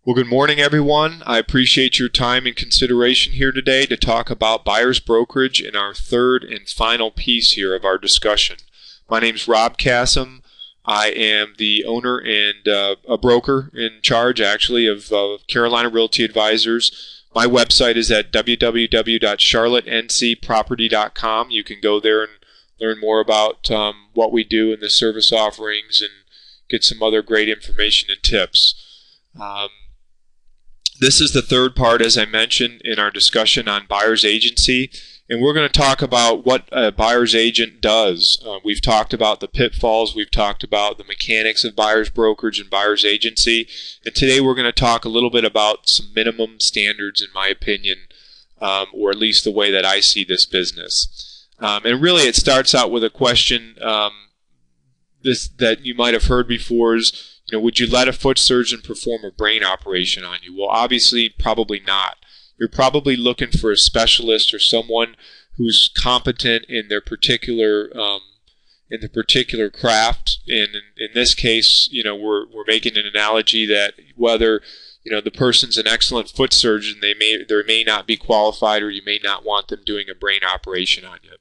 Well, good morning, everyone. I appreciate your time and consideration here today to talk about buyer's brokerage in our third and final piece here of our discussion. My name is Rob Kassem. I am the owner and a broker in charge, actually, of Carolina Realty Advisors. My website is at www.charlottencproperty.com. You can go there and learn more about what we do and the service offerings and get some other great information and tips. This is the third part, as I mentioned, in our discussion on buyer's agency, and we're going to talk about what a buyer's agent does. We've talked about the pitfalls, we've talked about the mechanics of buyer's brokerage and buyer's agency, and today we're going to talk a little bit about some minimum standards, in my opinion, or at least the way that I see this business. And really it starts out with a question that you might have heard before is, would you let a foot surgeon perform a brain operation on you? Well, obviously, probably not. You're probably looking for a specialist or someone who's competent in their particular craft. And in this case, we're making an analogy that whether the person's an excellent foot surgeon, they may not be qualified, or you may not want them doing a brain operation on you.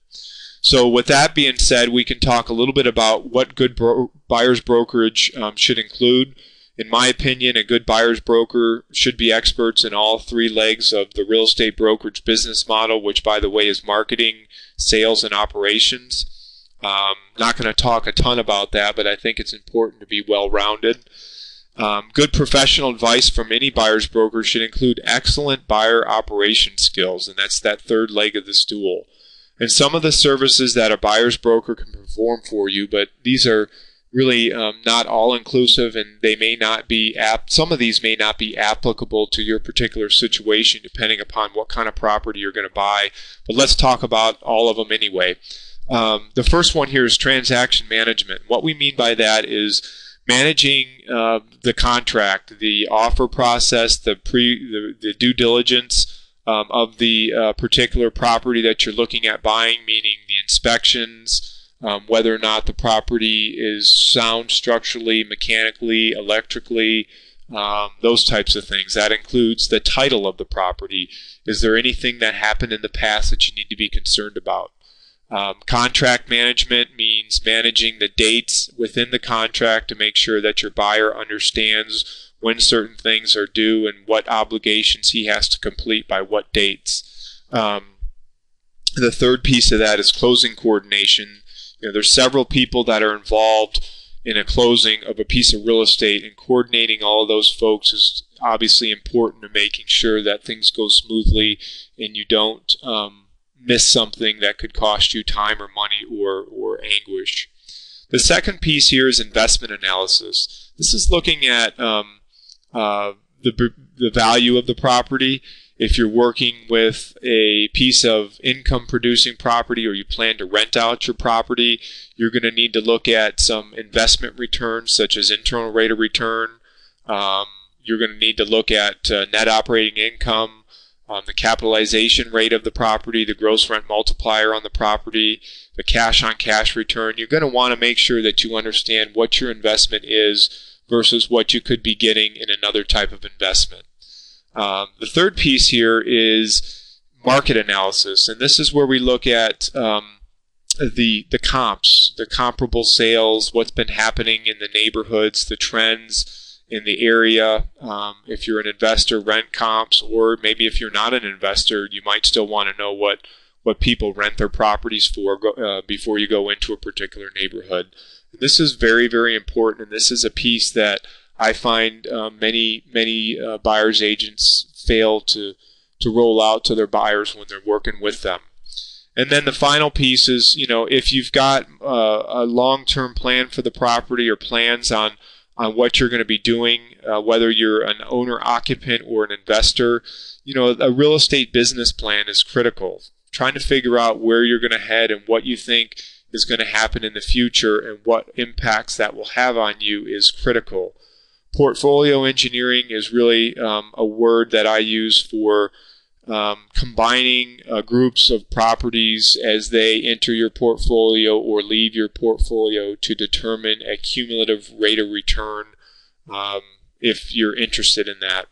So with that being said, we can talk a little bit about what good buyer's brokerage should include. In my opinion, a good buyer's broker should be experts in all three legs of the real estate brokerage business model, which, by the way, is marketing, sales, and operations. Not going to talk a ton about that, but I think it's important to be well-rounded. Good professional advice from any buyer's broker should include excellent buyer operation skills, and that's that third leg of the stool. And some of the services that a buyer's broker can perform for you, but these are really not all-inclusive, and they may not be some of these may not be applicable to your particular situation, depending upon what kind of property you're going to buy. But let's talk about all of them anyway. The first one here is transaction management. What we mean by that is managing the contract, the offer process, the due diligence of the particular property that you're looking at buying, meaning the inspections, whether or not the property is sound structurally, mechanically, electrically, those types of things. That includes the title of the property. Is there anything that happened in the past that you need to be concerned about? Contract management means managing the dates within the contract to make sure that your buyer understands when certain things are due and what obligations he has to complete by what dates. The third piece of that is closing coordination. There's several people that are involved in a closing of a piece of real estate, and coordinating all of those folks is obviously important to making sure that things go smoothly and you don't miss something that could cost you time or money or anguish. The second piece here is investment analysis. This is looking at the value of the property. If you're working with a piece of income producing property, or you plan to rent out your property, you're going to need to look at some investment returns, such as internal rate of return. You're going to need to look at net operating income, the capitalization rate of the property, the gross rent multiplier on the property, the cash on cash return. You're going to want to make sure that you understand what your investment is versus what you could be getting in another type of investment. The third piece here is market analysis, and this is where we look at the comps, the comparable sales, what's been happening in the neighborhoods, the trends in the area. If you're an investor, rent comps, or maybe if you're not an investor, you might still want to know what people rent their properties for before you go into a particular neighborhood. This is very, very important, and this is a piece that I find many buyer's agents fail to roll out to their buyers when they're working with them. And then the final piece is, if you've got a long-term plan for the property, or plans on what you're going to be doing, whether you're an owner-occupant or an investor, a real estate business plan is critical. Trying to figure out where you're going to head and what you think is going to happen in the future and what impacts that will have on you is critical. Portfolio engineering is really a word that I use for combining groups of properties as they enter your portfolio or leave your portfolio to determine a cumulative rate of return if you're interested in that.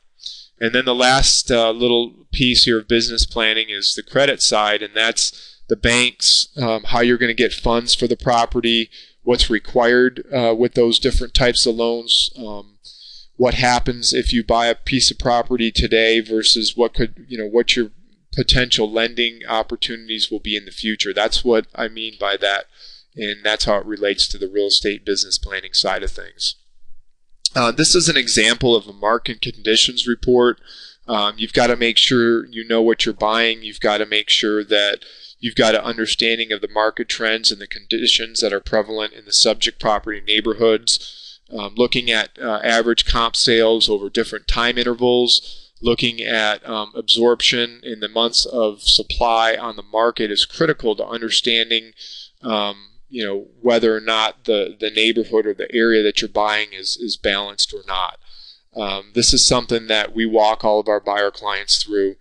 And then the last little piece here of business planning is the credit side, and that's the banks, how you're going to get funds for the property, what's required with those different types of loans, what happens if you buy a piece of property today versus what your potential lending opportunities will be in the future. That's what I mean by that, and that's how it relates to the real estate business planning side of things. This is an example of a market conditions report. You've got to make sure you know what you're buying. You've got to make sure that you've got an understanding of the market trends and the conditions that are prevalent in the subject property neighborhoods. Looking at average comp sales over different time intervals, looking at absorption in the months of supply on the market is critical to understanding whether or not the neighborhood or the area that you're buying is balanced or not. This is something that we walk all of our buyer clients through,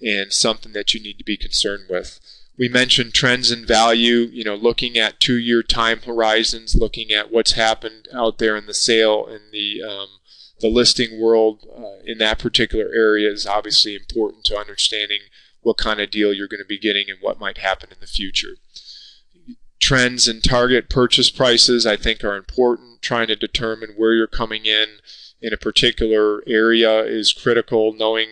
and something that you need to be concerned with. We mentioned trends in value, looking at 2-year time horizons, looking at what's happened out there in the sale and the listing world in that particular area is obviously important to understanding what kind of deal you're going to be getting and what might happen in the future. Trends in target purchase prices, I think, are important. Trying to determine where you're coming in a particular area is critical. Knowing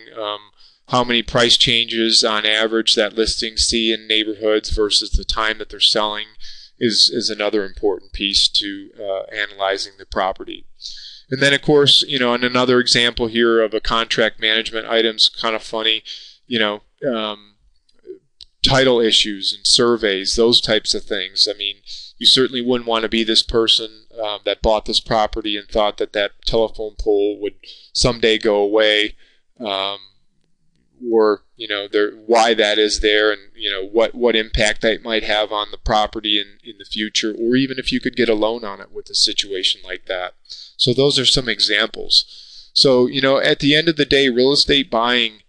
how many price changes on average that listings see in neighborhoods versus the time that they're selling is another important piece to analyzing the property. And then, of course, and another example here of a contract management item's kind of funny, title issues and surveys, those types of things. I mean, you certainly wouldn't want to be this person that bought this property and thought that telephone pole would someday go away, or why that is there, and what impact that might have on the property in the future, or even if you could get a loan on it with a situation like that. So those are some examples. So at the end of the day, real estate buying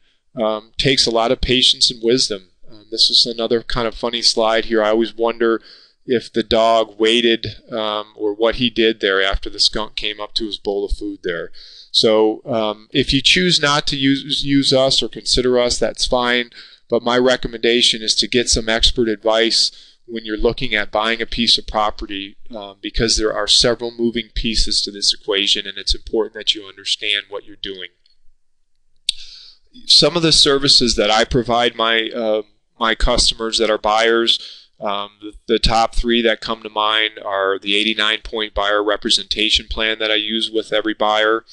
takes a lot of patience and wisdom. This is another kind of funny slide here. I always wonder if the dog waited or what he did there after the skunk came up to his bowl of food there. So if you choose not to use us or consider us, that's fine. But my recommendation is to get some expert advice when you're looking at buying a piece of property, because there are several moving pieces to this equation, and it's important that you understand what you're doing. Some of the services that I provide my customers that are buyers, the top 3 that come to mind are the 89-point buyer representation plan that I use with every buyer.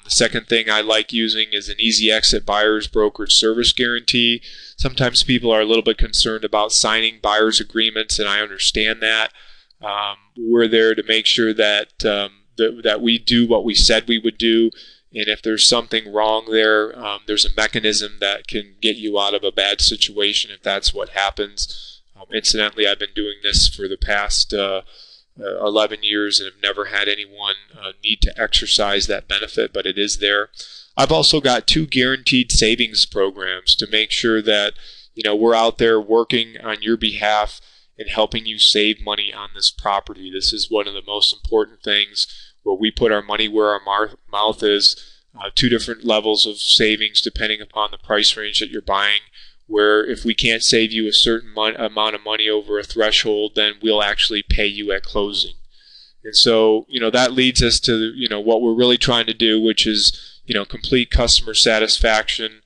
The second thing I like using is an easy exit buyer's brokerage service guarantee. Sometimes people are a little bit concerned about signing buyer's agreements, and I understand that. We're there to make sure that that we do what we said we would do, and if there's something wrong there, there's a mechanism that can get you out of a bad situation if that's what happens. Incidentally, I've been doing this for the past 11 years and have never had anyone need to exercise that benefit, but it is there. I've also got 2 guaranteed savings programs to make sure that we're out there working on your behalf and helping you save money on this property. This is one of the most important things, where we put our money where our mouth is. 2 different levels of savings depending upon the price range that you're buying, where if we can't save you a certain amount of money over a threshold, then we'll actually pay you at closing. And so, that leads us to, what we're really trying to do, which is, complete customer satisfaction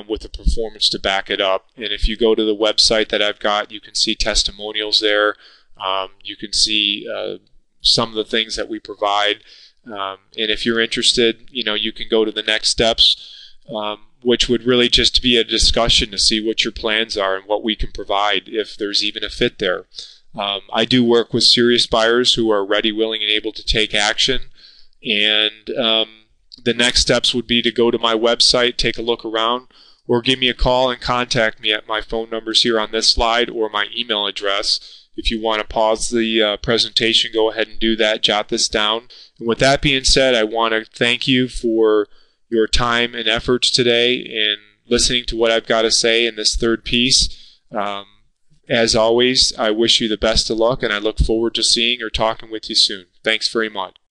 with the performance to back it up. And if you go to the website that I've got, you can see testimonials there. You can see some of the things that we provide. And if you're interested, you can go to the next steps, which would really just be a discussion to see what your plans are and what we can provide, if there's even a fit there. I do work with serious buyers who are ready, willing, and able to take action. And the next steps would be to go to my website, take a look around, or give me a call and contact me at my phone numbers here on this slide or my email address. If you want to pause the presentation, go ahead and do that. Jot this down. And with that being said, I want to thank you for your time and efforts today in listening to what I've got to say in this third piece. As always, I wish you the best of luck, and I look forward to seeing or talking with you soon. Thanks very much.